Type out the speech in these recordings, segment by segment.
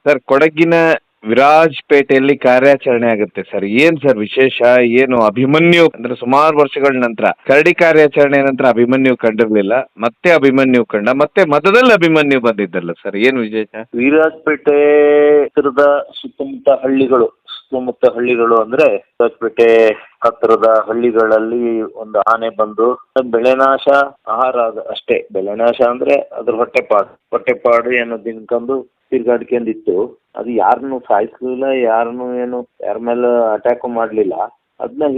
Sir ಕೊಡಗಿನ ವಿರಾಜ್ಪೇಟೆಯಲ್ಲಿ ಕಾರ್ಯಾಚರಣೆ ಆಗುತ್ತೆ ಸರ್. ಏನ್ ಸರ್ ವಿಶೇಷ? ಏನು ಅಭಿಮನ್ಯು ಅಂದ್ರೆ ಸುಮಾರು ವರ್ಷಗಳ ನಂತರ ಕರಡಿ ಕಾರ್ಯಾಚರಣೆ ನಂತರ ಅಭಿಮನ್ಯು ಕಂಡಿರ್ಲಿಲ್ಲ, ಮತ್ತೆ ಅಭಿಮನ್ಯು ಕಂಡ, ಮತ್ತೆ ಮತದಲ್ಲಿ ಅಭಿಮನ್ಯು ಬಂದಿದ್ದಲ್ಲ ಸರ್, ಏನು ವಿಶೇಷ? ವಿರಾಜಪೇಟೆ ಹತ್ತಿರದ ಸುತ್ತಮುತ್ತ ಹಳ್ಳಿಗಳು ಅಂದ್ರೆ ವಿರಾಜಪೇಟೆ ಹತ್ತಿರದ ಹಳ್ಳಿಗಳಲ್ಲಿ ಒಂದು ಆನೆ ಬಂದು ಬೆಳೆನಾಶ ಆಹಾರ ಅಷ್ಟೇ. ಬೆಳೆನಾಶ ಅಂದ್ರೆ ಅದ್ರ ಹೊಟ್ಟೆಪಾಡು ಏನೋ ತಿನ್ಕೊಂಡು ತಿರ್ಗಾಡ್ಕೊಂಡಿತ್ತು. ಅದು ಯಾರನ್ನು ಸಾಯಿಸ್ಲಿಲ್ಲ, ಯಾರ ಮೇಲೆ ಅಟ್ಯಾಕು ಮಾಡ್ಲಿಲ್ಲ. ಅದನ್ನ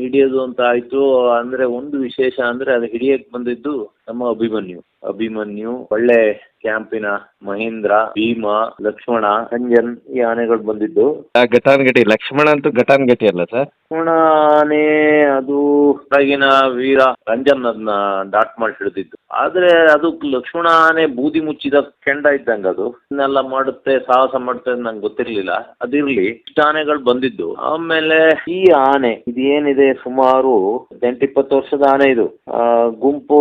ಹಿಡಿಯೋದು ಅಂತ ಆಯ್ತು. ಅಂದ್ರೆ ಒಂದು ವಿಶೇಷ ಅಂದ್ರೆ ಅದು ಹಿಡಿಯಕ್ ಬಂದಿದ್ದು ನಮ್ಮ ಅಭಿಮನ್ಯು ಒಳ್ಳೆ ಕ್ಯಾಂಪಿನ ಮಹೇಂದ್ರ, ಭೀಮ, ಲಕ್ಷ್ಮಣ, ಅಂಜನ್ ಈ ಆನೆಗಳು ಬಂದಿದ್ದು. ಘಟಾನ್ಘಟಿ ಲಕ್ಷ್ಮಣ ಅಂತೂ ಘಟಾನ್ಘಟಿ ಅಲ್ಲ ಸರ್? ಲಕ್ಷ್ಮಣ ಆನೆ ಅದು ಹೊರಗಿನ ವೀರ ರಂಜನ್ ಅದನ್ನ ಡಾಟ್ ಮಾಡಿ ಹಿಡಿದಿದ್ದು. ಆದ್ರೆ ಅದು ಲಕ್ಷ್ಮಣ ಆನೆ ಬೂದಿ ಮುಚ್ಚಿದ ಕೆಂಡ ಇದ್ದಂಗ, ಅದು ಇನ್ನೆಲ್ಲ ಸಾಹಸ ಮಾಡುತ್ತೆ ನಂಗೆ ಗೊತ್ತಿರ್ಲಿಲ್ಲ. ಅದಿರ್ಲಿ, ಇಷ್ಟ ಆನೆಗಳು ಬಂದಿದ್ದು. ಆಮೇಲೆ ಈ ಆನೆ ಇದೇನಿದೆ ಸುಮಾರು 18-20 ವರ್ಷದ ಆನೆ ಇದು. ಗುಂಪು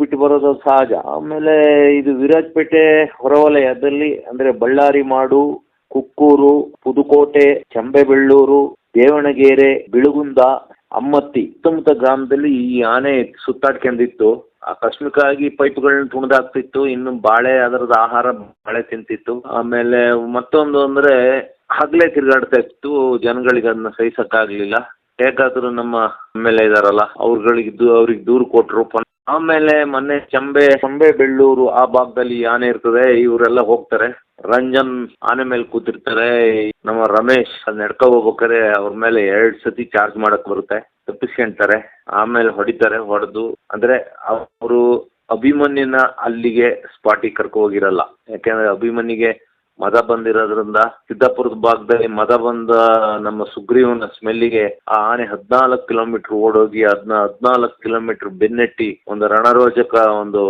ಬಿಟ್ಟು ಬರೋದು ಸಹಜ. ಆಮೇಲೆ ಇದು ವಿರಾಜಪೇಟೆ ಹೊರವಲಯದಲ್ಲಿ ಅಂದ್ರೆ ಬಳ್ಳಾರಿ ಮಾಡು, ಕುಕ್ಕೂರು, ಪುದುಕೋಟೆ, ಚಂಬೆಬೆಳ್ಳೂರು, ದೇವಣಗೆರೆ, ಬಿಳುಗುಂದ, ಅಮ್ಮತ್ತಿ ಸುತ್ತಮುತ್ತ ಗ್ರಾಮದಲ್ಲಿ ಈ ಆನೆ ಸುತ್ತಾಡ್ಕೊಂಡಿತ್ತು. ಆಕಸ್ಮಿಕವಾಗಿ ಪೈಪ್ಗಳನ್ನ ತುಣಿದಾಕ್ತಿತ್ತು. ಇನ್ನು ಅದರದ ಆಹಾರ ಬಾಳೆ ತಿಂತಿತ್ತು. ಆಮೇಲೆ ಮತ್ತೊಂದು ಅಂದ್ರೆ ಹಗ್ಲೇ ತಿರ್ಗಾಡ್ತಾ ಇತ್ತು. ಜನಗಳಿಗೆ ಅದನ್ನ ಸಹಿಸಕ್ಕಾಗ್ಲಿಲ್ಲ. ಹೇಗಾದ್ರೂ ನಮ್ಮ ಎಮ್ಮೆಲ್ಯೆ ಇದಾರಲ್ಲ ಅವ್ರಿಗೆ ದೂರು ಕೊಟ್ರು. ಆಮೇಲೆ ಮೊನ್ನೆ ಚಂಬೆ ಬೆಳ್ಳೂರು ಆ ಭಾಗದಲ್ಲಿ ಆನೆ ಇರ್ತದೆ, ಇವರೆಲ್ಲ ಹೋಗ್ತಾರೆ. ರಂಜನ್ ಆನೆ ಮೇಲೆ ಕೂತಿರ್ತಾರೆ. ನಮ್ಮ ರಮೇಶ್ ನಡ್ಕೊ ಹೋಗ್ಬೇಕಾರೆ ಅವ್ರ ಮೇಲೆ 2 ಸತಿ ಚಾರ್ಜ್ ಮಾಡಕ್ ಬರುತ್ತೆ, ತಪ್ಪಿಸ್ಕೊಂತಾರೆ. ಆಮೇಲೆ ಹೊಡೆದು ಅಂದ್ರೆ ಅವರು ಅಭಿಮನ್ಯನ ಅಲ್ಲಿಗೆ ಸ್ಪಾಟಿಗೆ ಕರ್ಕೊ ಹೋಗಿರಲ್ಲ. ಯಾಕೆಂದ್ರೆ ಅಭಿಮನ್ಯಿಗೆ ಮದ ಬಂದಿರೋದ್ರಿಂದ ಸಿದ್ದಾಪುರದ ಭಾಗದಲ್ಲಿ ಮದ ಬಂದ ನಮ್ಮ ಸುಗ್ರೀವನ ಸ್ಮೆಲ್ಲಿಗೆ ಆ ಆನೆ 14 ಕಿಲೋಮೀಟರ್ ಓಡೋಗಿ 14 ಕಿಲೋಮೀಟರ್ ಬೆನ್ನಟ್ಟಿ ಒಂದು ರಣರೋಚಕ ಒಂದು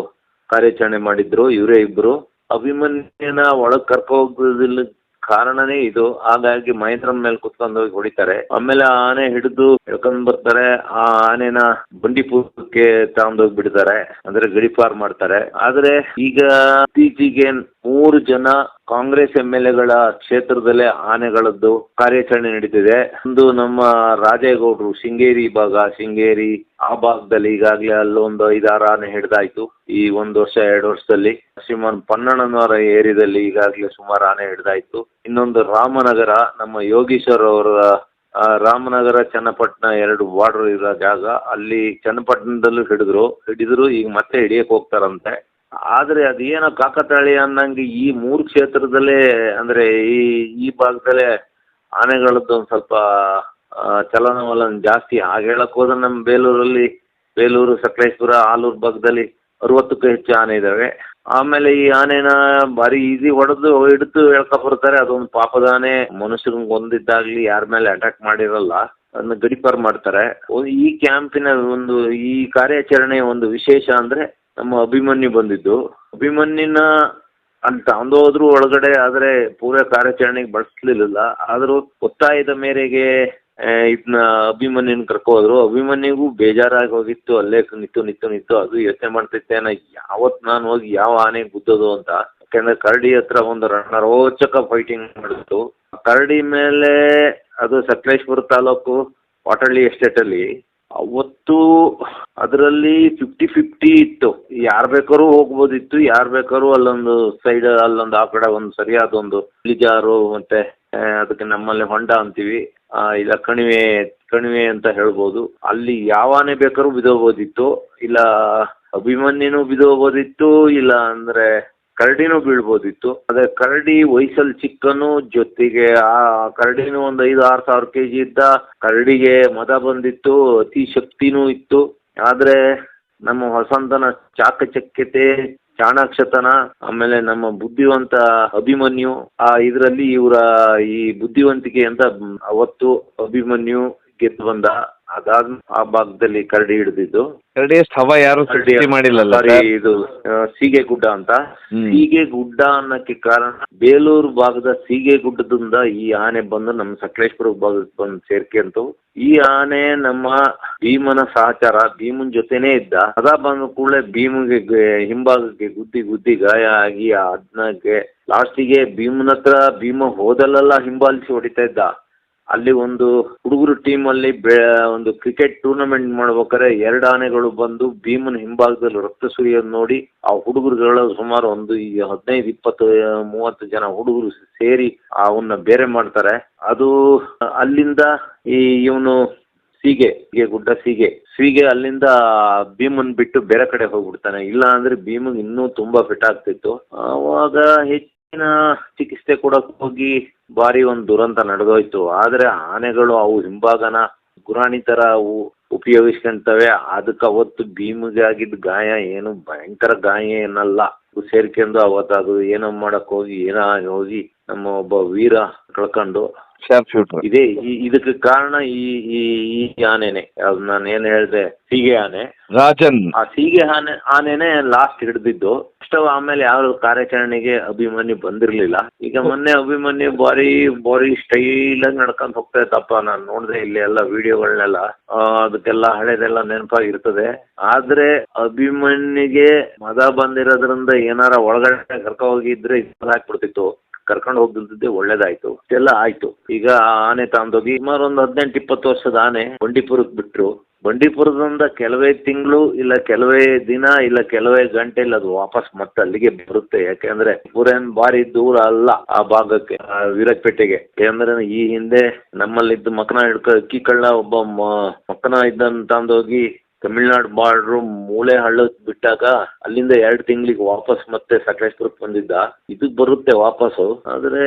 ಕಾರ್ಯಾಚರಣೆ ಮಾಡಿದ್ರು ಇವರೇ ಇಬ್ರು. ಅಭಿಮನ್ಯನ ಒಳಗ್ ಕರ್ಕೊ ಹೋಗೋದಿಲ್ಲ ಕಾರಣನೇ ಇದು. ಹಾಗಾಗಿ ಮಹೇಂದ್ರನ್ ಮೇಲೆ ಕುತ್ಕೊಂಡು ಹೋಗಿ ಹೊಡಿತಾರೆ. ಆಮೇಲೆ ಆ ಆನೆ ಹಿಡಿದು ಎಳ್ಕೊಂಡ್ ಬರ್ತಾರೆ. ಆ ಆನೆನ ಬಂಡೀಪುರಕ್ಕೆ ತಗೊಂಡೋಗಿ ಬಿಡ್ತಾರೆ, ಅಂದ್ರೆ ಗಡಿಪಾರ್ ಮಾಡ್ತಾರೆ. ಆದ್ರೆ ಈಗ ಇತ್ತೀಚೆಗೆ 3 ಜನ ಕಾಂಗ್ರೆಸ್ MLAಗಳ ಕ್ಷೇತ್ರದಲ್ಲೇ ಆನೆಗಳದ್ದು ಕಾರ್ಯಾಚರಣೆ ನಡೀತಿದೆ. ಒಂದು ನಮ್ಮ ರಾಜೇಗೌಡರು ಶೃಂಗೇರಿ ಆ ಭಾಗದಲ್ಲಿ ಈಗಾಗಲೇ ಅಲ್ಲೊಂದು 5-6 ಆನೆ ಹಿಡ್ದಾಯ್ತು ಈ 1 ವರ್ಷ 2 ವರ್ಷದಲ್ಲಿ. ಶ್ರೀಮಾನ್ ಪನ್ನಣ್ಣನವರ ಏರಿಯಾದಲ್ಲಿ ಈಗಾಗಲೇ ಸುಮಾರು ಆನೆ ಹಿಡ್ದಾಯ್ತು. ಇನ್ನೊಂದು ರಾಮನಗರ, ನಮ್ಮ ಯೋಗೀಶ್ವರ್ ಅವರ ರಾಮನಗರ ಚನ್ನಪಟ್ಟಣ 2 ಬಾರ್ಡರ್ ಇರೋ ಜಾಗ, ಅಲ್ಲಿ ಚನ್ನಪಟ್ಟಣದಲ್ಲೂ ಹಿಡಿದ್ರು. ಈಗ ಮತ್ತೆ ಹಿಡಿಯಕ್ ಹೋಗ್ತಾರಂತೆ. ಆದ್ರೆ ಅದೇನೋ ಕಾಕತಾಳಿ ಅನ್ನಂಗೆ ಈ 3 ಕ್ಷೇತ್ರದಲ್ಲೇ ಅಂದ್ರೆ ಈ ಭಾಗದಲ್ಲೇ ಆನೆಗಳದ್ದು ಒಂದು ಸ್ವಲ್ಪ ಚಲನವಲನ ಜಾಸ್ತಿ. ಹಾಗೆ ಹೇಳಕ್ ಹೋದ್ರೆ ನಮ್ಮ ಬೇಲೂರು, ಸಕಲೇಶ್ಪುರ, ಆಲೂರು ಭಾಗದಲ್ಲಿ 60ಕ್ಕೂ ಹೆಚ್ಚು ಆನೆ ಇದಾವೆ. ಆಮೇಲೆ ಈ ಆನೆನ ಭಾರಿ ಈಸಿ ಹಿಡಿದು ಬರ್ತಾರೆ. ಅದೊಂದು ಪಾಪದ ಆನೆ, ಮನುಷ್ಯರಂಗ್ ಒಂದಿದ್ದಾಗ್ಲಿ ಯಾರ ಮೇಲೆ ಅಟ್ಯಾಕ್ ಮಾಡಿರಲ್ಲ, ಅದನ್ನ ಗಡಿಪಾರ್ ಮಾಡ್ತಾರೆ. ಈ ಕ್ಯಾಂಪಿನ ಈ ಕಾರ್ಯಾಚರಣೆಯ ಒಂದು ವಿಶೇಷ ಅಂದ್ರೆ ನಮ್ಮ ಅಭಿಮನ್ಯು ಬಂದಿದ್ದು. ಅಭಿಮನ್ಯುನ ಅಂತ ಹೋದ್ರು ಒಳಗಡೆ, ಆದ್ರೆ ಪೂರ ಕಾರ್ಯಾಚರಣೆಗೆ ಬಳಸಲಿಲ್ಲ. ಆದ್ರೂ ಒತ್ತಾಯದ ಮೇರೆಗೆ ಇದನ್ನ ಅಭಿಮನ್ಯುನ ಕರ್ಕೋದ್ರು. ಅಭಿಮನ್ಯುಗೂ ಬೇಜಾರಾಗಿ ಹೋಗಿತ್ತು. ಅಲ್ಲೇ ನಿಂತು ಅದು ಯೋಚನೆ ಮಾಡ್ತಿದ್ದೆ, ಯಾವತ್ ನಾನು ಹೋಗಿ ಯಾವ ಆನೆಗೆ ಗುದ್ದೋದು ಅಂತ. ಯಾಕಂದ್ರೆ ಕರಡಿ ಹತ್ರ ಒಂದು ರಣರೋಚಕ ಫೈಟಿಂಗ್ ಮಾಡಿತ್ತು. ಕರಡಿ ಮೇಲೆ ಅದು ಸಕಲೇಶ್ಪುರ ತಾಲೂಕು ವಾಟಳ್ಳಿ ಎಸ್ಟೇಟ್ ಅಲ್ಲಿ ಅವತ್ತು ಅದರಲ್ಲಿ 50-50 ಇತ್ತು. ಯಾರ್ ಬೇಕಾದ್ರೂ ಹೋಗ್ಬೋದಿತ್ತು, ಯಾರ್ ಬೇಕಾದ್ರೂ ಅಲ್ಲೊಂದು ಆ ಕಡೆ ಒಂದು ಸರಿಯಾದ ಒಂದು ಇಳಿಜಾರು, ಮತ್ತೆ ಅದಕ್ಕೆ ನಮ್ಮಲ್ಲಿ ಹೊಂಡ ಅಂತೀವಿ, ಇಲ್ಲ ಕಣಿವೆ ಅಂತ ಹೇಳ್ಬೋದು. ಅಲ್ಲಿ ಯಾವ ಆನೆ ಬೇಕಾದ್ರೂ ಬಿದೋಗ್ಬೋದಿತ್ತು. ಇಲ್ಲ ಅಭಿಮನ್ಯುನು ಬಿದೋಗ್ಬೋದಿತ್ತು, ಇಲ್ಲ ಅಂದ್ರೆ ಕರಡಿನೂ ಬೀಳ್ಬೋದಿತ್ತು. ಅದೇ ಕರಡಿ ವಯಸ್ಸಲ್ಲಿ ಚಿಕ್ಕನು, ಜೊತೆಗೆ ಆ ಕರಡಿನೂ ಒಂದು 5-6 ಸಾವಿರ kg ಇದ್ದ. ಕರಡಿಗೆ ಮದ ಬಂದಿತ್ತು, ಅತಿ ಶಕ್ತಿನೂ ಇತ್ತು. ಆದ್ರೆ ನಮ್ಮ ವಸಂತನ ಚಾಕಚಕ್ಯತೆ, ಚಾಣಾಕ್ಷತನ, ಆಮೇಲೆ ನಮ್ಮ ಬುದ್ಧಿವಂತ ಅಭಿಮನ್ಯು ಇದರಲ್ಲಿ ಇವರ ಈ ಬುದ್ಧಿವಂತಿಕೆ ಅಂತ ಅವತ್ತು ಅಭಿಮನ್ಯು ಗೆದ್ದು ಬಂದ. ಅದಾದ ಆ ಭಾಗದಲ್ಲಿ ಕರಡಿ ಹಿಡಿದಿದ್ದು. ಕರಡಿ ಹವ ಯಾರು ಸೃಷ್ಟಿ ಮಾಡಿಲ್ಲಲ್ಲ ಸಾರಿ, ಸರ್? ಇದು ಸೀಗೆಗುಡ್ಡ ಅಂತ. ಸೀಗೆಗುಡ್ಡ ಅನ್ನಕ್ಕೆ ಕಾರಣ ಬೇಲೂರು ಭಾಗದ ಸೀಗೆಗುಡ್ಡದಿಂದ ಈ ಆನೆ ಬಂದು ನಮ್ಮ ಸಕಲೇಶ್ಪುರ ಭಾಗಕ್ಕೆ ಬಂದು ಸೇರ್ಕೊಂತು. ಈ ಆನೆ ನಮ್ಮ ಭೀಮನ ಸಹಚರ, ಭೀಮನ್ ಜೊತೆನೇ ಇದ್ದ. ಅದ ಬಂದ ಕೂಡಲೇ ಭೀಮಗೆ ಹಿಂಭಾಗಕ್ಕೆ ಗುದ್ದಿ ಗಾಯ ಆಗಿ ಅದನ್ನಕ್ಕೆ ಲಾಸ್ಟಿಗೆ ಭೀಮನ ಹತ್ರ ಭೀಮ ಹೋದಲ್ಲೆಲ್ಲ ಹಿಂಬಾಲಿಸಿ ಹೊಡಿತಾ ಇದ್ದ. ಅಲ್ಲಿ ಒಂದು ಹುಡುಗರು ಟೀಮ್ ಅಲ್ಲಿ ಒಂದು ಕ್ರಿಕೆಟ್ ಟೂರ್ನಮೆಂಟ್ ಮಾಡ್ಬೇಕಾದ್ರೆ 2 ಆನೆಗಳು ಬಂದು ಭೀಮನ ಹಿಂಭಾಗದಲ್ಲಿ ರಕ್ತ ಸುರಿಯೋದು ನೋಡಿ ಆ ಹುಡುಗರುಗಳು ಸುಮಾರು ಒಂದು 15, 20, 30 ಜನ ಹುಡುಗರು ಸೇರಿ ಅವನ್ನ ಬೇರೆ ಮಾಡ್ತಾರೆ. ಅದು ಅಲ್ಲಿಂದ ಇವನು ಸೀಗೆ ಅಲ್ಲಿಂದ ಭೀಮನ್ ಬಿಟ್ಟು ಬೇರೆ ಕಡೆ ಹೋಗ್ಬಿಡ್ತಾನೆ. ಇಲ್ಲ ಅಂದ್ರೆ ಭೀಮನ್ ಇನ್ನೂ ತುಂಬಾ ಫಿಟ್ ಆಗ್ತಿತ್ತು. ಅವಾಗ ಹೆಚ್ಚಿನ ಚಿಕಿತ್ಸೆ ಕೊಡಕ್ ಹೋಗಿ ಭಾರಿ ಒಂದು ದುರಂತ ನಡೆದೋಯ್ತು. ಆದ್ರೆ ಆನೆಗಳು ಅವು ಹಿಂಭಾಗನ ಗುರಾಣಿ ತರ ಅವು ಉಪಯೋಗಿಸ್ಕೊಂತವೆ. ಅದಕ್ಕೆ ಅವತ್ತು ಭೀಮಿಗೆ ಆಗಿದ್ದ ಗಾಯ ಏನು ಭಯಂಕರ ಗಾಯ ಏನಲ್ಲ. ಸೇರ್ಕೊಂಡು ಅವತ್ತು ಅದು ಏನೋ ಮಾಡಕ್ ಹೋಗಿ ಹೋಗಿ ನಮ್ಮ ಒಬ್ಬ ವೀರ ಕಳ್ಕೊಂಡು ಇದೆ. ಇದಕ್ಕೆ ಕಾರಣ ಈ ಆನೆನೆ. ನಾನು ಏನ್ ಹೇಳ್ದೆ, ಸೀಗೆ ಆನೆ ರಾಜನ್. ಆ ಸೀಗೆ ಆನೆನೆ ಲಾಸ್ಟ್ ಹಿಡಿದಿದ್ದು. ಆಮೇಲೆ ಯಾವ ಕಾರ್ಯಾಚರಣೆಗೆ ಅಭಿಮನ್ಯು ಬಂದಿರ್ಲಿಲ್ಲ. ಈಗ ಮೊನ್ನೆ ಅಭಿಮನ್ಯು ಬಾರಿ ಸ್ಟೈಲ್ ಆಗಿ ನಡ್ಕೊಂಡ್ ಹೋಗ್ತಾ ಇತ್ತಪ್ಪ. ನಾನು ನೋಡಿದೆ ಇಲ್ಲಿ ಎಲ್ಲ ವಿಡಿಯೋಗಳನ್ನೆಲ್ಲ. ಅದಕ್ಕೆಲ್ಲ ಹಳೇದೆಲ್ಲ ನೆನಪಾಗಿರ್ತದೆ. ಆದ್ರೆ ಅಭಿಮನ್ಯುಗೆ ಮದ ಬಂದಿರೋದ್ರಿಂದ ಏನಾರ ಒಳಗಡೆ ಕರ್ಕ ಹೋಗಿದ್ರೆ ಹಾಕ್ಬಿಡ್ತಿತ್ತು. ಕರ್ಕೊಂಡು ಹೋಗ್ದಿದ್ದೆ ಒಳ್ಳೇದಾಯ್ತು. ಇಷ್ಟೆಲ್ಲ ಆಯ್ತು. ಈಗ ಆನೆ ತಗೊಂಡೋಗಿ ಸುಮಾರು ಒಂದು 18-20 ವರ್ಷದ ಆನೆ ಬಂಡೀಪುರಕ್ಕೆ ಬಿಟ್ರು. ಬಂಡೀಪುರದಿಂದ ಕೆಲವೇ ತಿಂಗಳು ಇಲ್ಲ ಕೆಲವೇ ದಿನ ಇಲ್ಲ ಕೆಲವೇ ಗಂಟೆಲಿ ಅದು ವಾಪಸ್ ಮತ್ತೆ ಅಲ್ಲಿಗೆ ಬರುತ್ತೆ. ಯಾಕೆಂದ್ರೆ ಪುರೇನ್ ಭಾರಿ ದೂರ ಅಲ್ಲ ಆ ಭಾಗಕ್ಕೆ, ವೀರಪೇಟೆಗೆ. ಯಾಕಂದ್ರೆ ಈ ಹಿಂದೆ ನಮ್ಮಲ್ಲಿದ್ದು ಮಕ್ಕನ ಅಕ್ಕಿ ಕಳ್ಳ ಒಬ್ಬ ಮಕ್ಕನ ಇದ್ದಂತ ತಂದೋಗಿ ತಮಿಳ್ನಾಡು ಬಾರ್ಡ್ರು ಮೂಳೆ ಹಳ್ಳಕ್ ಬಿಟ್ಟಾಗ ಅಲ್ಲಿಂದ 2 ತಿಂಗಳಿಗೆ ವಾಪಸ್ ಮತ್ತೆ ಸಕಲೇಶ್ಪುರಕ್ಕೆ ಬಂದಿದ್ದ. ಇದಕ್ ಬರುತ್ತೆ ವಾಪಸ್ಸು. ಆದ್ರೆ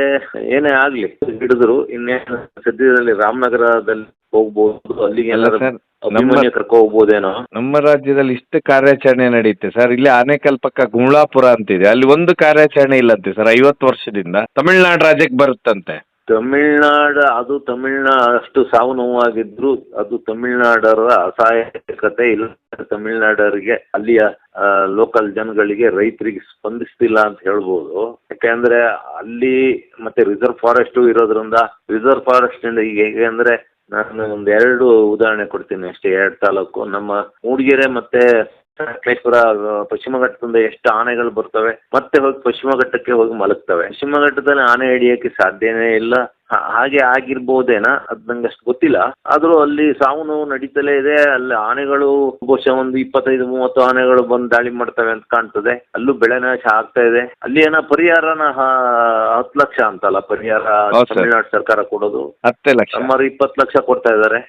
ಏನೇ ಆಗ್ಲಿ ಹಿಡಿದ್ರು. ಇನ್ನೇನು ಸದ್ಯದಲ್ಲಿ ರಾಮನಗರದಲ್ಲಿ ಹೋಗ್ಬೋದು, ಅಲ್ಲಿಗೆ ಎಲ್ಲರೂ ಕರ್ಕೊ ಹೋಗ್ಬೋದೇನೋ. ನಮ್ಮ ರಾಜ್ಯದಲ್ಲಿ ಇಷ್ಟು ಕಾರ್ಯಾಚರಣೆ ನಡೆಯುತ್ತೆ ಸರ್. ಇಲ್ಲಿ ಆನೇಕಲ್ ಪಕ್ಕ ಗುಮ್ಲಾಪುರ ಅಂತಿದೆ, ಅಲ್ಲಿ ಒಂದು ಕಾರ್ಯಾಚರಣೆ ಇಲ್ಲಂತೆ ಸರ್ 50 ವರ್ಷದಿಂದ. ತಮಿಳ್ನಾಡು ರಾಜ್ಯಕ್ಕೆ ಬರುತ್ತಂತೆ. ತಮಿಳ್ನಾಡು ಅಷ್ಟು ಸಾವು ನೋವಾಗಿದ್ರು ಅದು ತಮಿಳ್ನಾಡರ ಅಸಹಾಯಕತೆ ಇಲ್ಲ. ತಮಿಳ್ನಾಡರಿಗೆ ಅಲ್ಲಿಯ ಲೋಕಲ್ ಜನಗಳಿಗೆ ರೈತರಿಗೆ ಸ್ಪಂದಿಸ್ತಿಲ್ಲ ಅಂತ ಹೇಳ್ಬೋದು. ಯಾಕೆಂದ್ರೆ ಅಲ್ಲಿ ಮತ್ತೆ ರಿಸರ್ವ್ ಫಾರೆಸ್ಟ್ ಇರೋದ್ರಿಂದ ರಿಸರ್ವ್ ಫಾರೆಸ್ಟ್ ಇಂದ ಈಗ ಹೇಗೆ ಅಂದ್ರೆ, ನಾನು ಒಂದ್ 2 ಉದಾಹರಣೆ ಕೊಡ್ತೀನಿ ಅಷ್ಟೇ. 2 ತಾಲೂಕು, ನಮ್ಮ ಮೂಡಿಗೆರೆ ಮತ್ತೆ ಸಕಲೇಶ್ಪುರ ಪಶ್ಚಿಮ ಘಟ್ಟದಿಂದ ಎಷ್ಟು ಆನೆಗಳು ಬರ್ತವೆ, ಮತ್ತೆ ಹೋಗಿ ಪಶ್ಚಿಮ ಘಟ್ಟಕ್ಕೆ ಹೋಗಿ ಮಲಗ್ತವೆ. ಪಶ್ಚಿಮ ಘಟ್ಟದಲ್ಲಿ ಆನೆ ಹಿಡಿಯಕ್ಕೆ ಸಾಧ್ಯನೇ ಇಲ್ಲ. ಹಾಗೆ ಆಗಿರ್ಬೋದೇನಾ, ಅದ್ ನಂಗೆ ಅಷ್ಟು ಗೊತ್ತಿಲ್ಲ. ಆದ್ರೂ ಅಲ್ಲಿ ಸಾವು ನೋವು ನಡೀತಲೇ ಇದೆ. ಅಲ್ಲಿ ಆನೆಗಳು ಬಹುಶಃ ಒಂದು 25-30 ಆನೆಗಳು ಬಂದು ದಾಳಿ ಮಾಡ್ತವೆ ಅಂತ ಕಾಣ್ತದೆ. ಅಲ್ಲೂ ಬೆಳೆ ನಾಶ ಆಗ್ತಾ ಇದೆ. ಅಲ್ಲಿ ಏನೋ ಪರಿಹಾರನ 10 ಲಕ್ಷ ಅಂತಲ್ಲ ಪರಿಹಾರ ತಮಿಳ್ನಾಡು ಸರ್ಕಾರ ಕೊಡೋದು, 10 ಲಕ್ಷ ಸುಮಾರು 20 ಲಕ್ಷ ಕೊಡ್ತಾ ಇದಾರೆ.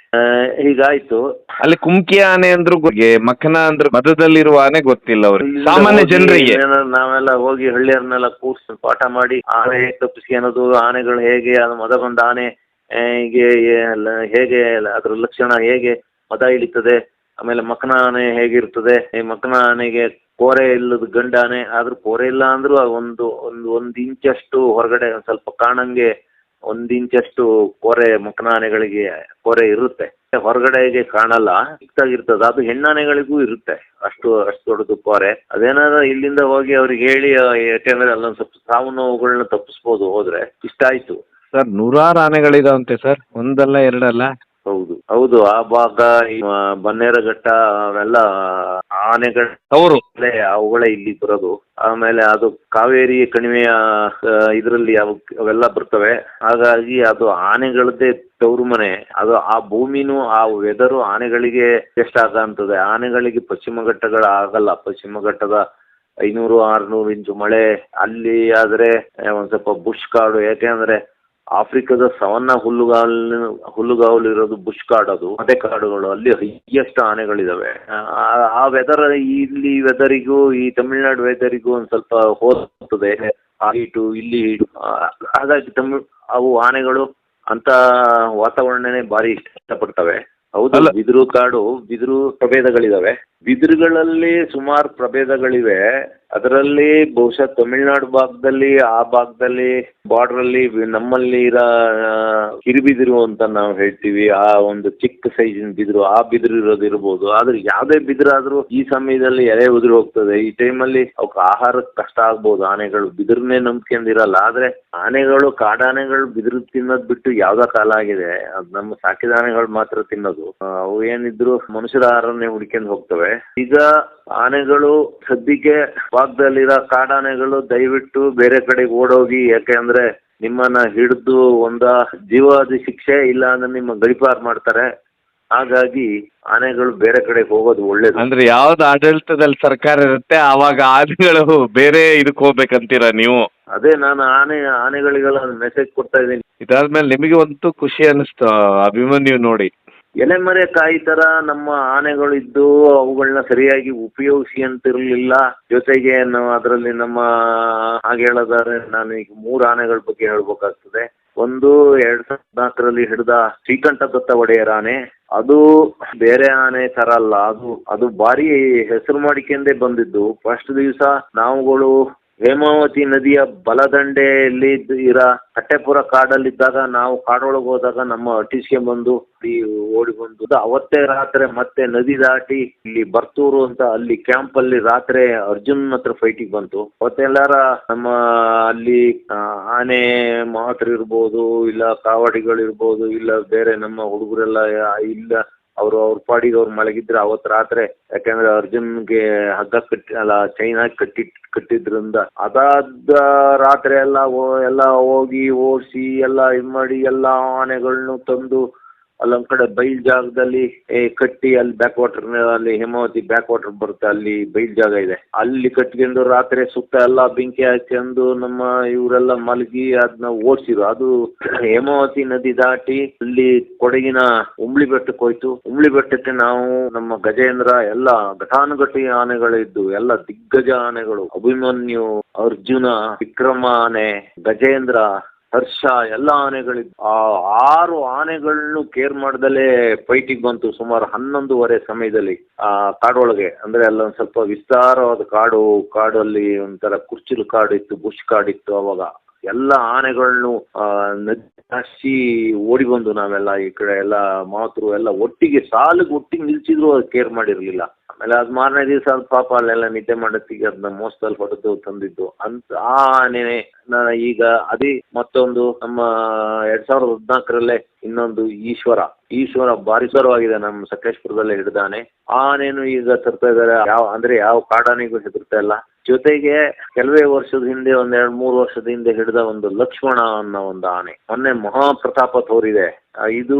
ಹೀಗಾಯ್ತು. ಅಲ್ಲಿ ಕುಮ್ಕಿ ಆನೆ ಅಂದ್ರು ಮಕ್ಕನ ಅಂದ್ರು ಮದದಲ್ಲಿರುವ ಆನೆ ಗೊತ್ತಿಲ್ಲ ಅವ್ರಿಗೆ, ಸಾಮಾನ್ಯ ಜನರಿಗೆ. ನಾವೆಲ್ಲ ಹೋಗಿ ಹಳ್ಳಿಯರ್ನೆಲ್ಲ ಕೂರ್ಸಿ ಪಾಠ ಮಾಡಿ ಆನೆ ತಪ್ಪಿಸ್ಕೊಳ್ಳೋದು, ಆನೆಗಳು ಹೇಗೆ ಮದ ಬಂದ ಆನೆ ಹೇಗೆ ಅದ್ರ ಲಕ್ಷಣ ಹೇಗೆ ಮದ ಇಳಿತದೆ, ಆಮೇಲೆ ಮಕ್ಕನ ಆನೆ ಹೇಗಿರ್ತದೆ, ಈ ಮಕ್ಕನ ಆನೆಗೆ ಕೋರೆ ಇಲ್ಲದ ಗಂಡ ಆನೆ. ಆದ್ರೂ ಕೋರೆ ಇಲ್ಲ ಅಂದ್ರೂ ಒಂದು ಇಂಚಷ್ಟು ಹೊರಗಡೆ ಸ್ವಲ್ಪ ಕಾಣಂಗೆ 1 ಇಂಚಷ್ಟು ಕೋರೆ ಮಕ್ಕನ ಆನೆಗಳಿಗೆ ಕೋರೆ ಇರುತ್ತೆ. ಹೊರಗಡೆಗೆ ಕಾಣಲ್ಲ, ಚಿಕ್ಕದಾಗಿರ್ತದೆ. ಅದು ಹೆಣ್ಣಾನೆಗಳಿಗೂ ಇರುತ್ತೆ ಅಷ್ಟು ದೊಡ್ಡದು ಕೋರೆ. ಅದೇನಾದ್ರು ಇಲ್ಲಿಂದ ಹೋಗಿ ಅವ್ರಿಗೆ ಹೇಳಿ, ಯಾಕೆಂದ್ರೆ ಅಲ್ಲೊಂದ್ ಸ್ವಲ್ಪ ಸಾವು ನೋವುಗಳನ್ನ ತಪ್ಪಿಸ್ಬೋದು ಹೋದ್ರೆ. ಇಷ್ಟ ಆಯ್ತು ಸರ್. 100 ಆನೆಗಳಿದಾವಂತೆ ಸರ್, ಒಂದಲ್ಲ ಎರಡಲ್ಲ. ಹೌದು. ಆ ಭಾಗ ಬನ್ನೇರಘಟ್ಟ ಅವೆಲ್ಲ ಆನೆಗಳ ಅವುಗಳೇ ಇಲ್ಲಿ ಬರೋದು. ಆಮೇಲೆ ಅದು ಕಾವೇರಿ ಕಣಿವೆಯ ಇದರಲ್ಲಿ ಅವೆಲ್ಲ ಬರ್ತವೆ. ಹಾಗಾಗಿ ಅದು ಆನೆಗಳದ್ದೇ ತವರು ಮನೆ. ಅದು ಆ ಭೂಮಿನೂ ಆ ವೆದರು ಆನೆಗಳಿಗೆ ಎಷ್ಟು ಆಗಂತದೆ. ಆನೆಗಳಿಗೆ ಪಶ್ಚಿಮ ಘಟ್ಟಗಳ ಆಗಲ್ಲ. ಪಶ್ಚಿಮ ಘಟ್ಟದ 500-600 ಇಂಚು ಮಳೆ. ಅಲ್ಲಿ ಆದ್ರೆ ಒಂದ್ ಸ್ವಲ್ಪ ಬುಷ್ ಕಾಡು. ಯಾಕೆಂದ್ರೆ ಆಫ್ರಿಕಾದ ಸವನ್ನ ಹುಲ್ಲುಗಾವಲು ಇರೋದು ಬುಷ್ ಕಾಡು, ಅದು ಅದೇ ಕಾಡುಗಳು. ಅಲ್ಲಿ ಹೈಯೆಸ್ಟ್ ಆನೆಗಳಿದಾವೆ. ಆ ವೆದರ್ ಇಲ್ಲಿ ವೆದರಿಗೂ ಈ ತಮಿಳ್ನಾಡು ವೆದರಿಗೂ ಒಂದ್ ಸ್ವಲ್ಪ ಹೋಗ್ತದೆ. ಆ ಹೀಟು ಇಲ್ಲಿ ಹೀಟು. ಹಾಗಾಗಿ ಅವು ಆನೆಗಳು ಅಂತ ವಾತಾವರಣನೇ ಭಾರಿ ಇಷ್ಟಪಡ್ತವೆ. ಹೌದು. ಬಿದಿರು ಕಾಡು, ಬಿದಿರು ಪ್ರಭೇದಗಳಿದಾವೆ. ಬಿದಿರುಗಳಲ್ಲಿ ಸುಮಾರು ಪ್ರಭೇದಗಳಿವೆ. ಅದರಲ್ಲಿ ಬಹುಶಃ ತಮಿಳುನಾಡು ಭಾಗದಲ್ಲಿ ಆ ಭಾಗದಲ್ಲಿ ಬಾರ್ಡರ್ ಅಲ್ಲಿ ನಮ್ಮಲ್ಲಿ ಇರೋ ಕಿರಿಬಿದಿರು ಅಂತ ನಾವು ಹೇಳ್ತೀವಿ, ಆ ಒಂದು ಚಿಕ್ಕ ಸೈಜಿನ ಬಿದಿರು, ಆ ಬಿದಿರು ಇರೋದಿರ್ಬೋದು. ಆದ್ರೆ ಯಾವ್ದೇ ಬಿದಿರಾದ್ರೂ ಈ ಸಮಯದಲ್ಲಿ ಎಲೆ ಉದುರಿ ಹೋಗ್ತದೆ. ಈ ಟೈಮಲ್ಲಿ ಅವಕ್ಕೆ ಆಹಾರಕ್ಕೆ ಕಷ್ಟ ಆಗ್ಬೋದು. ಆನೆಗಳು ಬಿದಿರನ್ನೇ ನಂಬ್ಕೊಂಡಿರಲ್ಲ. ಆದ್ರೆ ಆನೆಗಳು, ಕಾಡಾನೆಗಳು ಬಿದಿರು ತಿನ್ನೋದ್ ಬಿಟ್ಟು ಯಾವ್ದೋ ಕಾಲ ಆಗಿದೆ. ಅದ್ ನಮ್ಮ ಸಾಕಿದ ಆನೆಗಳು ಮಾತ್ರ ತಿನ್ನೋದು. ಅವು ಏನಿದ್ರು ಮನುಷ್ಯರ ಆಹಾರನ್ನೇ ಹುಡ್ಕೊಂಡು ಹೋಗ್ತವೆ. ಈಗ ಆನೆಗಳು ಸದ್ಯಕ್ಕೆ ಭಾಗದಲ್ಲಿರೋ ಕಾಡಾನೆಗಳು ದಯವಿಟ್ಟು ಬೇರೆ ಕಡೆಗೆ ಓಡೋಗಿ, ಯಾಕೆಂದ್ರೆ ನಿಮ್ಮನ್ನ ಹಿಡಿದು ಜೀವಾದಿ ಶಿಕ್ಷೆ ಇಲ್ಲ ಅಂದ್ರೆ ನಿಮ್ಮ ಗಡಿಪಾರು ಮಾಡ್ತಾರೆ. ಹಾಗಾಗಿ ಆನೆಗಳು ಬೇರೆ ಕಡೆಗೆ ಹೋಗೋದು ಒಳ್ಳೇದು. ಅಂದ್ರೆ ಯಾವ್ದು ಆಡಳಿತದಲ್ಲಿ ಸರ್ಕಾರ ಇರುತ್ತೆ ಆವಾಗ ಆನೆಗಳು ಬೇರೆ ಇದಕ್ಕೆ ಹೋಗ್ಬೇಕಂತೀರಾ ನೀವು? ಅದೇ ನಾನು ಆನೆಗಳಿಗೆಲ್ಲ ಮೆಸೇಜ್ ಕೊಡ್ತಾ ಇದ್ದೀನಿ. ಇದಾದ್ಮೇಲೆ ನಿಮಗೆ ಒಂದು ಖುಷಿ ಅನಿಸ್ತು ಅಭಿಮನ್ಯು ನೋಡಿ? ಎಲೆಮರೆ ಕಾಯಿ ತರ ನಮ್ಮ ಆನೆಗಳು ಇದ್ದು ಅವುಗಳನ್ನ ಸರಿಯಾಗಿ ಉಪಯೋಗಿಸಿ ಅಂತಿರ್ಲಿಲ್ಲ. ಜೊತೆಗೆ ಅದರಲ್ಲಿ ನಮ್ಮ ಹಾಗೆ ಹೇಳೋದಾದ್ರೆ ನಾನು ಈಗ 3 ಆನೆಗಳ ಬಗ್ಗೆ ಹೇಳ್ಬೇಕಾಗ್ತದೆ. ಒಂದು 2014ರಲ್ಲಿ ಹಿಡಿದ ಶ್ರೀಕಂಠದತ್ತ ಒಡೆಯರ್ ಆನೆ. ಅದು ಬೇರೆ ಆನೆ ತರ ಅಲ್ಲ. ಅದು ಭಾರಿ ಹೆಸರು ಮಾಡಿಕೊಂಡೇ ಬಂದಿದ್ದು. ಫಸ್ಟ್ ದಿವಸ ನಾವುಗಳು ಹೇಮಾವತಿ ನದಿಯ ಬಲದಂಡೆಯಲ್ಲಿ ಇರೋ ಕಟ್ಟೆಪುರ ಕಾಡಲ್ಲಿದ್ದಾಗ ನಾವು ಕಾಡೊಳಗೆ ಹೋದಾಗ ನಮ್ಮ ಅಟ್ಟಿಸ್ಗೆ ಬಂದು ಓಡಿ ಬಂದು ಅವತ್ತೇ ರಾತ್ರಿ ಮತ್ತೆ ನದಿ ದಾಟಿ ಇಲ್ಲಿ ಬರ್ತೂರು ಅಂತ ಅಲ್ಲಿ ಕ್ಯಾಂಪ್ ಅಲ್ಲಿ ರಾತ್ರಿ ಅರ್ಜುನ್ ಹತ್ರ ಫೈಟಿಗೆ ಬಂತು. ಅವತ್ತೆಲ್ಲಾರ ನಮ್ಮ ಅಲ್ಲಿ ಆನೆ ಮಾತ್ರ ಇರ್ಬೋದು, ಇಲ್ಲ ಕಾವಡಿಗಳು ಇರ್ಬೋದು, ಇಲ್ಲ ಬೇರೆ ನಮ್ಮ ಹುಡುಗರೆಲ್ಲ ಇಲ್ಲ ಅವ್ರ ಪಾಡಿಗೆ ಅವ್ರು ಮಲಗಿದ್ರೆ ಅವತ್ತು ರಾತ್ರಿ, ಯಾಕಂದ್ರೆ ಅರ್ಜುನ್ಗೆ ಹಗ್ಗ ಚೈನ್ ಹಾಕಿ ಕಟ್ಟಿದ್ರಿಂದ ಅದಾದ ರಾತ್ರಿ ಎಲ್ಲ ಹೋಗಿ ಓಡಿಸಿ ಎಲ್ಲ ಇದು ಮಾಡಿ ಎಲ್ಲ ಆನೆಗಳನ್ನು ತಂದು ಅಲ್ಲೊಂದ್ ಕಡೆ ಬೈಲ್ ಜಾಗದಲ್ಲಿ ಕಟ್ಟಿ, ಅಲ್ಲಿ ಬ್ಯಾಕ್ ವಾಟರ್ ಅಲ್ಲಿ ಹೇಮಾವತಿ ಬ್ಯಾಕ್ ವಾಟರ್ ಬರುತ್ತೆ, ಅಲ್ಲಿ ಬೈಲ್ ಜಾಗ ಇದೆ, ಅಲ್ಲಿ ಕಟ್ಕೊಂಡು ರಾತ್ರಿ ಸುತ್ತ ಎಲ್ಲ ಬೆಂಕಿ ಹಾಕೊಂಡು ನಮ್ಮ ಇವರೆಲ್ಲ ಮಲಗಿ ಅದನ್ನ ಓಡಿಸಿದ್ರು. ಅದು ಹೇಮಾವತಿ ನದಿ ದಾಟಿ ಅಲ್ಲಿ ಕೊಡಗಿನ ಉಂಬ್ಳಿ ಬೆಟ್ಟಕ್ಕೆ ಹೋಯ್ತು. ಉಂಬ್ಳಿ ಬೆಟ್ಟಕ್ಕೆ ನಾವು ನಮ್ಮ ಗಜೇಂದ್ರ ಎಲ್ಲ ಘಟಾನುಘಟಿ ಆನೆಗಳಿದ್ದು, ಎಲ್ಲ ದಿಗ್ಗಜ ಆನೆಗಳು, ಅಭಿಮನ್ಯು, ಅರ್ಜುನ, ವಿಕ್ರಮ ಆನೆ, ಗಜೇಂದ್ರ, ಹರ್ಷ ಎಲ್ಲ ಆನೆಗಳಿದ್ದು. ಆ 6 ಆನೆಗಳನ್ನು ಕೇರ್ ಮಾಡ್ದಲೇ ಫೈಟಿಗೆ ಬಂತು. ಸುಮಾರು 11:30 ಸಮಯದಲ್ಲಿ ಆ ಕಾಡೊಳಗೆ, ಅಂದ್ರೆ ಅಲ್ಲೊಂದ್ ಸ್ವಲ್ಪ ವಿಸ್ತಾರವಾದ ಕಾಡಲ್ಲಿ ಒಂಥರ ಕುರ್ಚಿಲು ಕಾಡಿತ್ತು, ಬುಷ್ ಕಾಡಿತ್ತು. ಅವಾಗ ಎಲ್ಲ ಆನೆಗಳನ್ನು ನದಿ ಓಡಿ ಬಂದು ನಾವೆಲ್ಲ ಈ ಕಡೆ ಎಲ್ಲ ಮಾತೃ ಎಲ್ಲ ಒಟ್ಟಿಗೆ ನಿಲ್ಸಿದ್ರು ಅದು ಕೇರ್ ಮಾಡಿರ್ಲಿಲ್ಲ. ಆಮೇಲೆ ಅದ್ ಮಾರನೇ ದಿವಸ ಪಾಪ ಅಲ್ಲೆಲ್ಲ ನಿದ್ದೆ ಮಾಡತ್ತಿಗೆ ಅದನ್ನ ಮೋಸದಲ್ಲಿ ಹೊಡೆದು ತಂದಿದ್ದು ಅಂತ ಆ ಆನೆ. ಈಗ ಅದೇ ಮತ್ತೊಂದು ನಮ್ಮ 2014ರಲ್ಲೇ ಇನ್ನೊಂದು ಈಶ್ವರ ಭಾರಿ ಸ್ವರವಾಗಿದೆ, ನಮ್ಮ ಸಕಲೇಶ್ಪುರದಲ್ಲೇ ಹಿಡಿದಾನೆ. ಆನೆನು ಈಗ ತರ್ತಾ ಇದಾರೆ. ಯಾವ ಕಾಡಾನೆಗೂ ಹೆದರ್ತಾ ಇಲ್ಲ. ಜೊತೆಗೆ ಕೆಲವೇ ವರ್ಷದ ಹಿಂದೆ, 1-2-3 ವರ್ಷದ ಹಿಂದೆ ಹಿಡಿದ ಒಂದು ಲಕ್ಷ್ಮಣ ಅನ್ನೋ ಒಂದು ಆನೆ ಮೊನ್ನೆ ಮಹಾಪ್ರತಾಪ ತೋರಿದೆ. ಇದು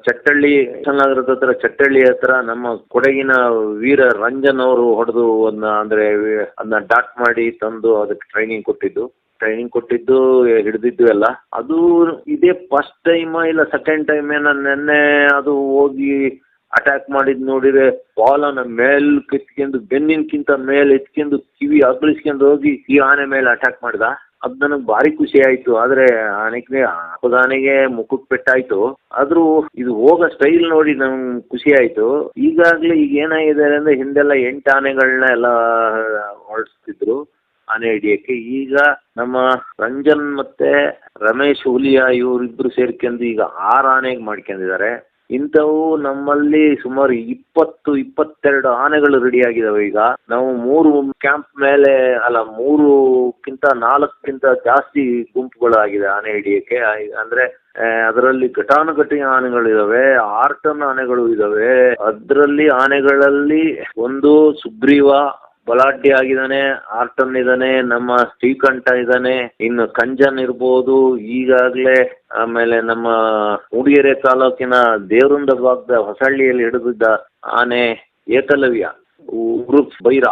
ಚಟ್ಟಳ್ಳಿ ನಗರದ ಹತ್ರ, ಚಟ್ಟಳ್ಳಿ ಹತ್ರ ನಮ್ಮ ಕೊಡಗಿನ ವೀರ ರಂಜನ್ ಅವರು ಹೊಡೆದು ಅದನ್ನ ಡಾಟ್ ಮಾಡಿ ತಂದು ಅದಕ್ಕೆ ಟ್ರೈನಿಂಗ್ ಕೊಟ್ಟಿದ್ದು ಹಿಡಿದಿದ್ದು ಎಲ್ಲ. ಅದು ಇದೇ ಫಸ್ಟ್ ಟೈಮ್ ಇಲ್ಲ ಸೆಕೆಂಡ್ ಟೈಮ್ ನೆನ್ನೆ ಅದು ಹೋಗಿ ಅಟ್ಯಾಕ್ ಮಾಡಿದ್ ನೋಡಿದ್ರೆ ಬಾಲನ ಮೇಲ್ ಕೆತ್ಕೊಂಡು ಬೆನ್ನಿನಕ್ಕಿಂತ ಮೇಲೆ ಎತ್ಕೊಂಡು ಕಿವಿ ಅಗಲಿಸ್ಕೊಂಡು ಹೋಗಿ ಈ ಆನೆ ಮೇಲೆ ಅಟ್ಯಾಕ್ ಮಾಡ್ದ. ಅದ್ ನನಗೆ ಭಾರಿ ಖುಷಿ ಆಯ್ತು. ಆದ್ರೆ ಆನೆಗೆ ಮುಖಕ್ಕೆ ಪೆಟ್ಟಾಯ್ತು. ಆದ್ರೂ ಇದು ಹೋಗೋ ಸ್ಟೈಲ್ ನೋಡಿ ನಂಗೆ ಖುಷಿ ಆಯ್ತು. ಈಗ ಏನಾಗಿದೆ ಅಂದ್ರೆ ಹಿಂದೆಲ್ಲ 8 ಆನೆಗಳನ್ನ ಎಲ್ಲ ಹೊರಡಿಸ್ತಿದ್ರು ಆನೆ ಹಿಡಿಯಕ್ಕೆ. ಈಗ ನಮ್ಮ ರಂಜನ್ ಮತ್ತೆ ರಮೇಶ್ ಹುಲಿಯಾ ಇವರಿಬ್ರು ಸೇರ್ಕೊಂಡು ಈಗ 6 ಆನೆಗೆ ಮಾಡ್ಕೊಂಡಿದ್ದಾರೆ. ಇಂಥವು ನಮ್ಮಲ್ಲಿ ಸುಮಾರು 20-22 ಆನೆಗಳು ರೆಡಿ ಆಗಿದಾವೆ. ಈಗ ನಾವು 3 ಕ್ಯಾಂಪ್ ಮೇಲೆ 4ಕ್ಕಿಂತ ಜಾಸ್ತಿ ಗುಂಪುಗಳಾಗಿದೆ ಆನೆ ಹಿಡಿಯಕ್ಕೆ. ಅಂದ್ರೆ ಅದರಲ್ಲಿ ಘಟಾನುಘಟಿ ಆನೆಗಳಿದಾವೆ, 6 ಟನ್ ಆನೆಗಳು ಇದಾವೆ. ಅದರಲ್ಲಿ ಆನೆಗಳಲ್ಲಿ ಒಂದು ಸುಗ್ರೀವ ಬಲಾಢ್ಯ ಆಗಿದ್ದಾನೆ, 6 ಟನ್ ಇದ್ದಾನೆ. ನಮ್ಮ ಶ್ರೀಕಂಠ ಇದ್ದಾನೆ, ಇನ್ನು ಕಂಜನ್ ಇರ್ಬೋದು ಈಗಾಗ್ಲೇ. ಆಮೇಲೆ ನಮ್ಮ ಮೂಡಿಗೆರೆ ತಾಲೂಕಿನ ದೇವೃಂದ ಭಾಗದ ಹೊಸಳ್ಳಿಯಲ್ಲಿ ಹಿಡಿದಿದ್ದ ಆನೆ ಏಕಲವ್ಯ ಉರುಫ್ ಬೈರ,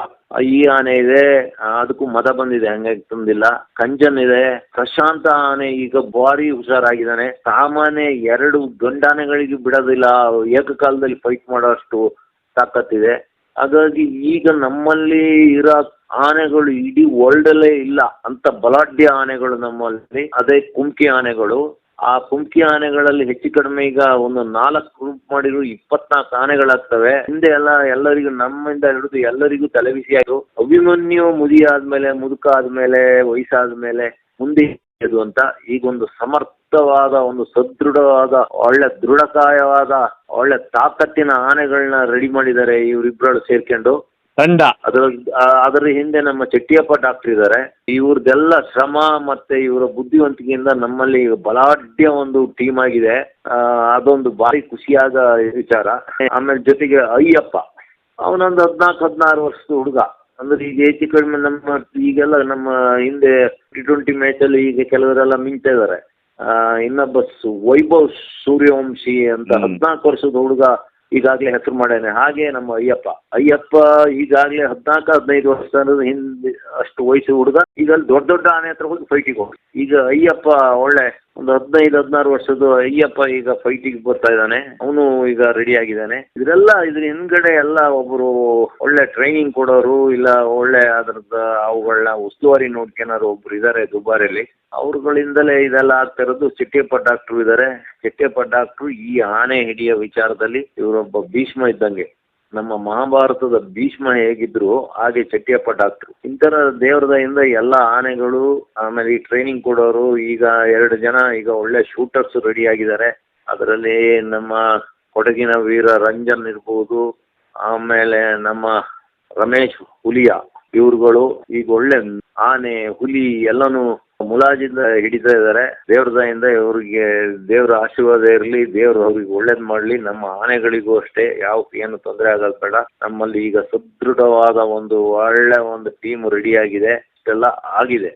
ಈ ಆನೆ ಇದೆ. ಅದಕ್ಕೂ ಮದ ಬಂದಿದೆ, ಹಂಗಾಗಿ ತಂದಿಲ್ಲ. ಕಂಜನ್ ಇದೆ. ಪ್ರಶಾಂತ ಆನೆ ಈಗ ಭಾರಿ ಹುಷಾರಾಗಿದ್ದಾನೆ. ಸಾಮಾನ್ಯ 2 ಗಂಡಾನೆಗಳಿಗೆ ಬಿಡೋದಿಲ್ಲ, ಏಕಕಾಲದಲ್ಲಿ ಫೈಟ್ ಮಾಡೋ ಅಷ್ಟು ತಾಕತ್ತಿದೆ. ಹಾಗಾಗಿ ಈಗ ನಮ್ಮಲ್ಲಿ ಇರೋ ಆನೆಗಳು ಇಡೀ ವರ್ಲ್ಡ್ ಅಲ್ಲೇ ಇಲ್ಲ ಅಂತ ಬಲಾಢ್ಯ ಆನೆಗಳು ನಮ್ಮಲ್ಲಿ. ಅದೇ ಕುಮ್ಕಿ ಆನೆಗಳು. ಆ ಕುಮ್ಕಿ ಆನೆಗಳಲ್ಲಿ ಹೆಚ್ಚು ಕಡಿಮೆ ಈಗ ಒಂದು 4 ಗ್ರೂಪ್ ಮಾಡಿದ್ರು 24 ಆನೆಗಳಾಗ್ತವೆ. ಹಿಂದೆ ಎಲ್ಲರಿಗೂ ನಮ್ಮಿಂದ ಹಿಡಿದು ಎಲ್ಲರಿಗೂ ತಲೆಬಿಸಿ ಆಯ್ತು. ಅಭಿಮನ್ಯು ಮುದುಕ ಆದ್ಮೇಲೆ ವಯಸ್ಸಾದ್ಮೇಲೆ ಮುಂದೆ ಇದು ಅಂತ ಈಗ ಒಂದು ಸಮರ್ಥವಾದ, ಒಂದು ಸದೃಢವಾದ, ಒಳ್ಳೆ ದೃಢಕಾಯವಾದ, ಒಳ್ಳೆ ತಾಕತ್ತಿನ ಆನೆಗಳನ್ನ ರೆಡಿ ಮಾಡಿದ್ದಾರೆ ಇವರಿಬ್ಬರು ಸೇರ್ಕೊಂಡು ತಂಡ. ಅದರ ಹಿಂದೆ ನಮ್ಮ ಚೆಟ್ಟಿಯಪ್ಪ ಡಾಕ್ಟರ್ ಇದ್ದಾರೆ. ಇವ್ರದೆಲ್ಲ ಶ್ರಮ ಮತ್ತೆ ಇವರ ಬುದ್ಧಿವಂತಿಕೆಯಿಂದ ನಮ್ಮಲ್ಲಿ ಬಲಾಢ್ಯ ಒಂದು ಟೀಮ್ ಆಗಿದೆ. ಅದೊಂದು ಭಾರಿ ಖುಷಿಯಾದ ವಿಚಾರ. ಆಮೇಲೆ ಜೊತೆಗೆ ಅಯ್ಯಪ್ಪ, ಅವನೊಂದು 14-16 ವರ್ಷದ ಹುಡುಗ. ಅಂದ್ರೆ ಈಗ ಹೆಚ್ಚು ಕಡಿಮೆ ಈಗೆಲ್ಲ ನಮ್ಮ ಹಿಂದೆ T20 ಮ್ಯಾಚ್ ಅಲ್ಲಿ ಈಗ ಕೆಲವರೆಲ್ಲ ಮಿಂಚ್ತಾ ಇದಾರೆ. ಇನ್ನೊಬ್ಬ ವೈಭವ್ ಸೂರ್ಯವಂಶಿ ಅಂತ 14 ವರ್ಷದ ಹುಡುಗ ಈಗಾಗಲೇ ಹೆಸರು ಮಾಡ್ಯಾನೆ. ಹಾಗೆ ನಮ್ಮ ಅಯ್ಯಪ್ಪ ಈಗಾಗಲೇ 14-15 ವರ್ಷ ಹಿಂದೆ ಅಷ್ಟು ವಯಸ್ಸು ಹುಡುಗ. ಈಗ ಅಲ್ಲಿ ದೊಡ್ಡ ಆನೆ ಹತ್ರ ಹೋಗಿ ಫೈಟಿಗೆ ಹೋಗಿ ಈಗ ಅಯ್ಯಪ್ಪ ಒಳ್ಳೆ ಒಂದು 15-16 ವರ್ಷದ ಅಯ್ಯಪ್ಪ ಈಗ ಫೈಟಿಗೆ ಬರ್ತಾ ಇದ್ದಾನೆ. ಅವನು ಈಗ ರೆಡಿ ಆಗಿದ್ದಾನೆ. ಇದ್ರ ಹಿಂದ್ಗಡೆ ಎಲ್ಲ ಒಬ್ರು ಒಳ್ಳೆ ಟ್ರೈನಿಂಗ್ ಕೊಡೋರು, ಇಲ್ಲ ಒಳ್ಳೆ ಅದ್ರದ್ದು ಅವುಗಳನ್ನ ಉಸ್ತುವಾರಿ ನೋಡ್ಕೊಳೋರು ಒಬ್ರು ಇದಾರೆ ದುಬಾರಿಯಲ್ಲಿ. ಅವ್ರುಗಳಿಂದಲೇ ಇದೆಲ್ಲ ಆಗ್ತಾ ಇರೋದು. ಚೆಟ್ಟಿಯಪ್ಪ ಡಾಕ್ಟರ್ ಇದ್ದಾರೆ. ಚೆಟ್ಟಿಯಪ್ಪ ಡಾಕ್ಟ್ರು ಈ ಆನೆ ಹಿಡಿಯೋ ವಿಚಾರದಲ್ಲಿ ಇವರೊಬ್ಬ ಭೀಷ್ಮ ಇದ್ದಂಗೆ. ನಮ್ಮ ಮಹಾಭಾರತದ ಭೀಷ್ಮ ಹೇಗಿದ್ರು ಹಾಗೆ ಚೆಟ್ಟಿಯಪ್ಪ ಡಾಕ್ಟ್ರು. ಇಂತರ ದೇವ್ರದಿಂದ ಎಲ್ಲ ಆನೆಗಳು, ಆಮೇಲೆ ಈ ಟ್ರೈನಿಂಗ್ ಕೊಡೋರು, ಈಗ 2 ಜನ ಈಗ ಒಳ್ಳೆ ಶೂಟರ್ಸ್ ರೆಡಿ ಆಗಿದ್ದಾರೆ. ಅದರಲ್ಲಿ ನಮ್ಮ ಕೊಡಗಿನ ವೀರ ರಂಜನ್ ಇರ್ಬೋದು, ಆಮೇಲೆ ನಮ್ಮ ರಮೇಶ್ ಹುಲಿಯಾ, ಇವ್ರುಗಳು ಈಗ ಒಳ್ಳೆ ಆನೆ ಹುಲಿ ಎಲ್ಲಾನು ಮುಲಾಜಿಂದ ಹಿಡಿತಾ ಇದ್ದಾರೆ. ದೇವ್ರದಿಂದ ಇವರಿಗೆ ದೇವ್ರ ಆಶೀರ್ವಾದ ಇರಲಿ, ದೇವ್ರು ಅವ್ರಿಗೆ ಒಳ್ಳೇದ್ ಮಾಡ್ಲಿ. ನಮ್ಮ ಆನೆಗಳಿಗೂ ಅಷ್ಟೇ ಏನು ತೊಂದರೆ ಆಗೋದು ಬೇಡ. ನಮ್ಮಲ್ಲಿ ಈಗ ಸದೃಢವಾದ ಒಂದು ಒಳ್ಳೆ ಒಂದು ಟೀಮ್ ರೆಡಿ ಆಗಿದೆ. ಇಷ್ಟೆಲ್ಲ ಆಗಿದೆ.